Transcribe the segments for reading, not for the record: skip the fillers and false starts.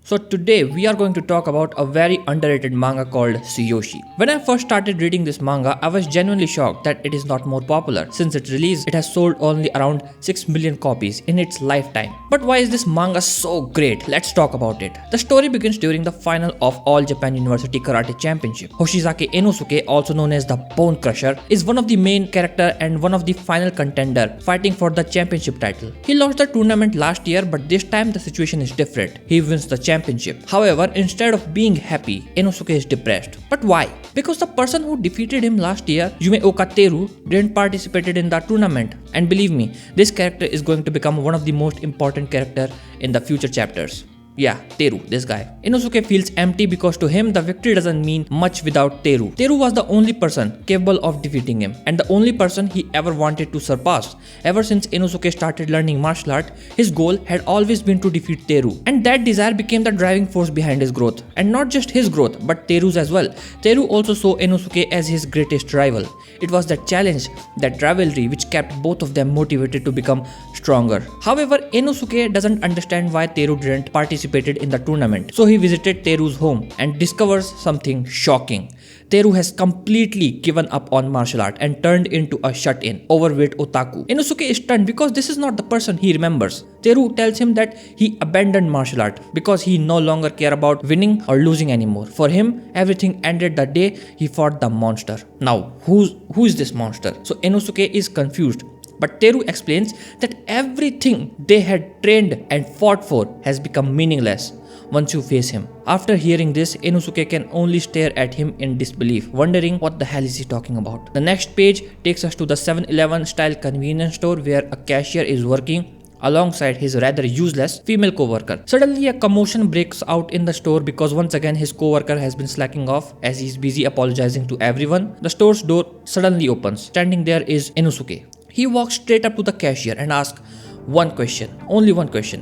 So today we are going to talk about a very underrated manga called Tsuyoshi. When I first started reading this manga, I was genuinely shocked that it is not more popular. Since its release, it has sold only around 6 million copies in its lifetime. But why is this manga so great? Let's talk about it. The story begins during the final of All Japan University Karate Championship. Hoshizake Inosuke, also known as the Bone Crusher, is one of the main character and one of the final contender fighting for the championship title. He lost the tournament last year, but this time the situation is different. He wins the championship. However, instead of being happy, Inosuke is depressed. But why? Because the person who defeated him last year, Yumeoka Teru, didn't participate in the tournament. And believe me, this character is going to become one of the most important characters in the future chapters. Yeah, Teru, this guy. Inosuke feels empty because to him the victory doesn't mean much without Teru. Teru was the only person capable of defeating him and the only person he ever wanted to surpass. Ever since Inosuke started learning martial art, his goal had always been to defeat Teru. And that desire became the driving force behind his growth. And not just his growth, but Teru's as well. Teru also saw Inosuke as his greatest rival. It was that challenge, that rivalry which kept both of them motivated to become stronger. However, Inosuke doesn't understand why Teru didn't participate in the tournament. So he visited Teru's home and discovers something shocking. Teru has completely given up on martial art and turned into a shut-in, overweight otaku. Inosuke is stunned because this is not the person he remembers. Teru tells him that he abandoned martial art because he no longer cared about winning or losing anymore. For him, everything ended the day he fought the monster. Now, who is this monster? So Inosuke is confused. But Teru explains that everything they had trained and fought for has become meaningless once you face him. After hearing this, Inosuke can only stare at him in disbelief, wondering what the hell is he talking about. The next page takes us to the 7-Eleven style convenience store where a cashier is working alongside his rather useless female co-worker. Suddenly a commotion breaks out in the store because once again his co-worker has been slacking off as he is busy apologizing to everyone. The store's door suddenly opens. Standing there is Inosuke. He walks straight up to the cashier and asks one question, only one question.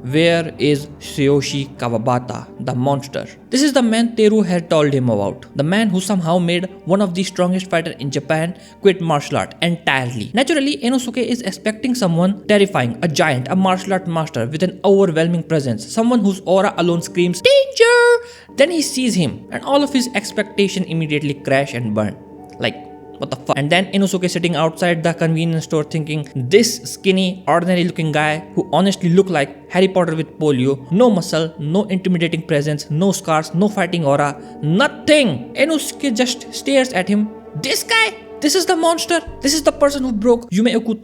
Where is Tsuyoshi Kawabata, the monster? This is the man Teru had told him about. The man who somehow made one of the strongest fighters in Japan quit martial art entirely. Naturally, Inosuke is expecting someone terrifying, a giant, a martial art master with an overwhelming presence, someone whose aura alone screams danger. Then he sees him and all of his expectation immediately crash and burn. Like, what the fuck? And then Inosuke sitting outside the convenience store thinking, this skinny, ordinary looking guy who honestly looked like Harry Potter with polio, no muscle, no intimidating presence, no scars, no fighting aura, nothing. Inosuke just stares at him. This guy? This is the monster? This is the person who broke Yumeoka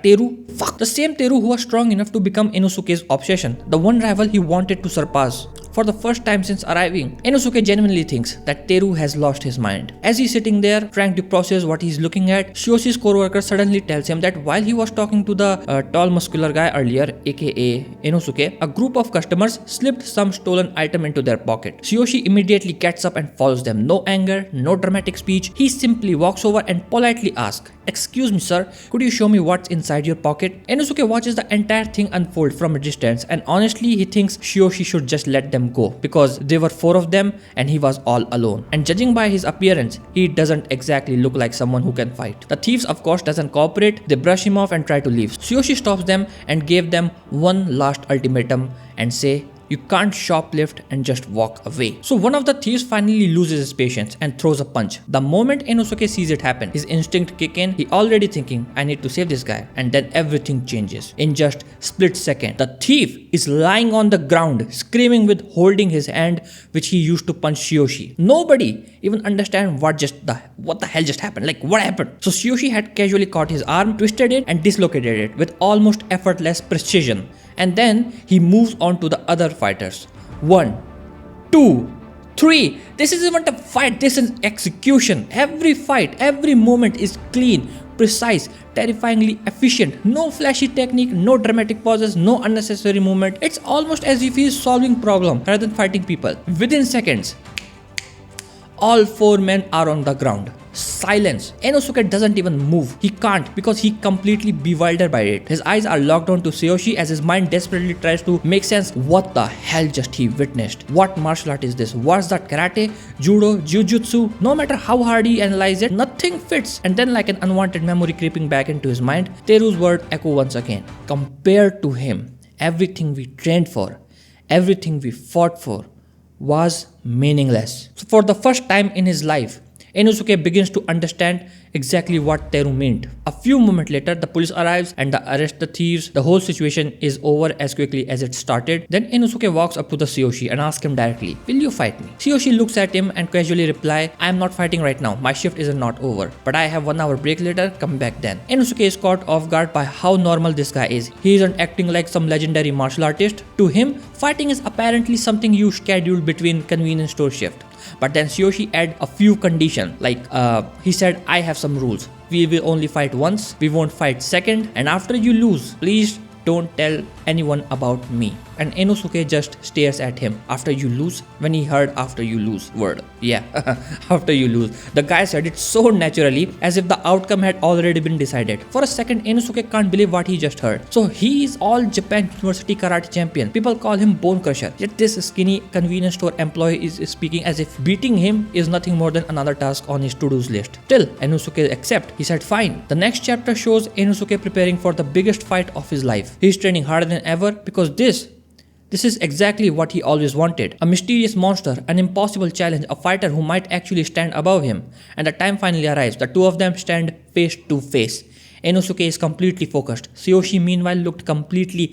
Teru? Fuck. The same Teru who was strong enough to become Inosuke's obsession, the one rival he wanted to surpass. For the first time since arriving, Inosuke genuinely thinks that Teru has lost his mind. As he's sitting there, trying to process what he's looking at, Tsuyoshi co-worker suddenly tells him that while he was talking to the tall muscular guy earlier, aka Inosuke, a group of customers slipped some stolen item into their pocket. Tsuyoshi immediately gets up and follows them. No anger, no dramatic speech. He simply walks over and politely asks, "Excuse me sir, could you show me what's inside your pocket?" Inosuke watches the entire thing unfold from a distance and honestly he thinks Tsuyoshi should just let them go because there were 4 of them and he was all alone. And judging by his appearance, he doesn't exactly look like someone who can fight. The thieves of course doesn't cooperate, they brush him off and try to leave. Tsuyoshi stops them and gave them one last ultimatum and say, you can't shoplift and just walk away. So one of the thieves finally loses his patience and throws a punch. The moment Inosuke sees it happen, his instinct kick in, he already thinking, I need to save this guy. And then everything changes. In just split second, the thief is lying on the ground, screaming with holding his hand which he used to punch Tsuyoshi. Nobody even understand what the hell just happened. Like what happened? So Tsuyoshi had casually caught his arm, twisted it and dislocated it with almost effortless precision. And then he moves on to the other fighters. 1, 2, 3. This isn't a fight, this is execution. Every fight, every moment is clean, precise, terrifyingly efficient. No flashy technique, no dramatic pauses, no unnecessary movement. It's almost as if he is solving problem rather than fighting people. Within seconds, all 4 men are on the ground. Silence. Inosuke doesn't even move. He can't because he completely bewildered by it. His eyes are locked onto Tsuyoshi as his mind desperately tries to make sense. What the hell just he witnessed? What martial art is this? What's that? Karate? Judo? Jujutsu? No matter how hard he analyzes it, nothing fits. And then like an unwanted memory creeping back into his mind, Teru's word echo once again. Compared to him, everything we trained for, everything we fought for was meaningless. So for the first time in his life, Inosuke begins to understand exactly what Teru meant. A few moments later, the police arrives and arrest the thieves. The whole situation is over as quickly as it started. Then Inosuke walks up to the Tsuyoshi and asks him directly, "Will you fight me?" Tsuyoshi looks at him and casually replies, "I am not fighting right now. My shift is not over. But I have 1 hour break later. Come back then." Inosuke is caught off guard by how normal this guy is. He isn't acting like some legendary martial artist. To him, fighting is apparently something you schedule between convenience store shift. But then Tsuyoshi add a few conditions, like he said, "I have some rules. We will only fight once, we won't fight second, and after you lose, please don't tell anyone about me." And Inosuke just stares at him. After you lose? When he heard after you lose word. Yeah, after you lose. The guy said it so naturally as if the outcome had already been decided. For a second, Inosuke can't believe what he just heard. So he is all Japan University Karate champion. People call him Bone Crusher. Yet this skinny convenience store employee is speaking as if beating him is nothing more than another task on his to-dos list. Still, Inosuke accepts. He said fine. The next chapter shows Inosuke preparing for the biggest fight of his life. He's training harder than ever because this is exactly what he always wanted. A mysterious monster, an impossible challenge, a fighter who might actually stand above him. And the time finally arrives. The two of them stand face to face. Inosuke is completely focused. Tsuyoshi meanwhile looked completely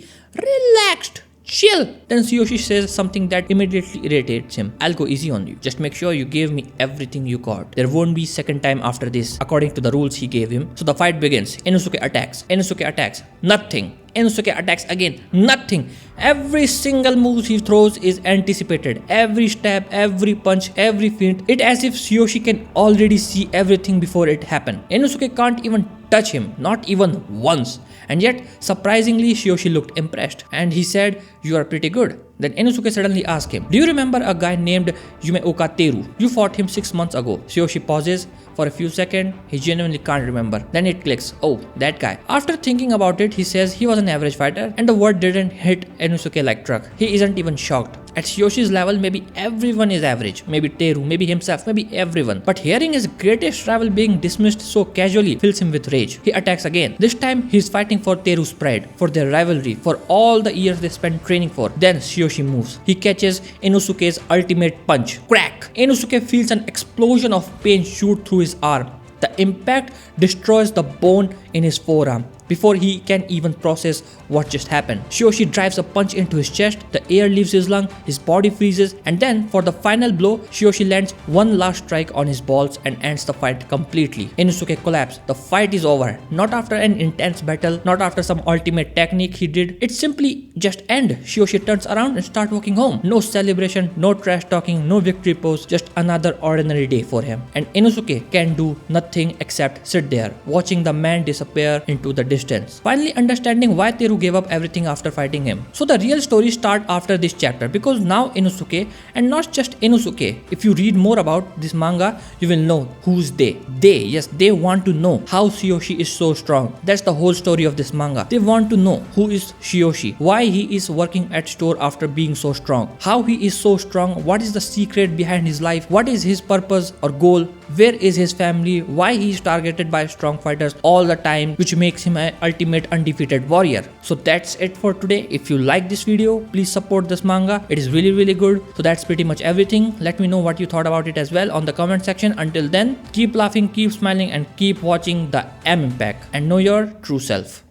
relaxed. Chill! Then Tsuyoshi says something that immediately irritates him. "I'll go easy on you. Just make sure you give me everything you got. There won't be second time after this," according to the rules he gave him. So the fight begins. Inosuke attacks. Inosuke attacks. Nothing. Inosuke attacks again. Nothing. Every single move he throws is anticipated. Every stab, every punch, every feint. It as if Tsuyoshi can already see everything before it happened. Inosuke can't even touch him. Not even once. And yet, surprisingly, Tsuyoshi looked impressed. And he said, "You are pretty good." Then Inosuke suddenly asked him, "Do you remember a guy named Yumeoka Teru? You fought him 6 months ago." Tsuyoshi pauses for a few seconds. He genuinely can't remember. Then it clicks. Oh, that guy. After thinking about it, he says he was an average fighter and the word didn't hit Inosuke like truck. He isn't even shocked. At Tsuyoshi level, maybe everyone is average. Maybe Teru, maybe himself, maybe everyone. But hearing his greatest rival being dismissed so casually fills him with rage. He attacks again. This time, he's fighting for Teru's pride, for their rivalry, for all the years they spent training for. Then Tsuyoshi moves. He catches Inosuke's ultimate punch. Crack! Inosuke feels an explosion of pain shoot through his arm. The impact destroys the bone in his forearm. Before he can even process what just happened, Tsuyoshi drives a punch into his chest, the air leaves his lung, his body freezes, and then for the final blow, Tsuyoshi lands one last strike on his balls and ends the fight completely. Inosuke collapses. The fight is over. Not after an intense battle, not after some ultimate technique he did. It simply just ends. Tsuyoshi turns around and starts walking home. No celebration, no trash talking, no victory pose, just another ordinary day for him. And Inosuke can do nothing except sit there, watching the man disappear into the distance. Finally understanding why Teru gave up everything after fighting him. So the real story starts after this chapter, because now Inosuke, and not just Inosuke, if you read more about this manga, you will know who's they. They want to know how Tsuyoshi is so strong. That's the whole story of this manga. They want to know who is Tsuyoshi, why he is working at store after being so strong, how he is so strong, what is the secret behind his life, what is his purpose or goal, where is his family, why he is targeted by strong fighters all the time, which makes him an ultimate undefeated warrior. So that's it for today. If you like this video, please support this manga. It is really good. So that's pretty much everything. Let me know what you thought about it as well on the comment section. Until then, keep laughing, keep smiling, and keep watching the Impact and know your true self.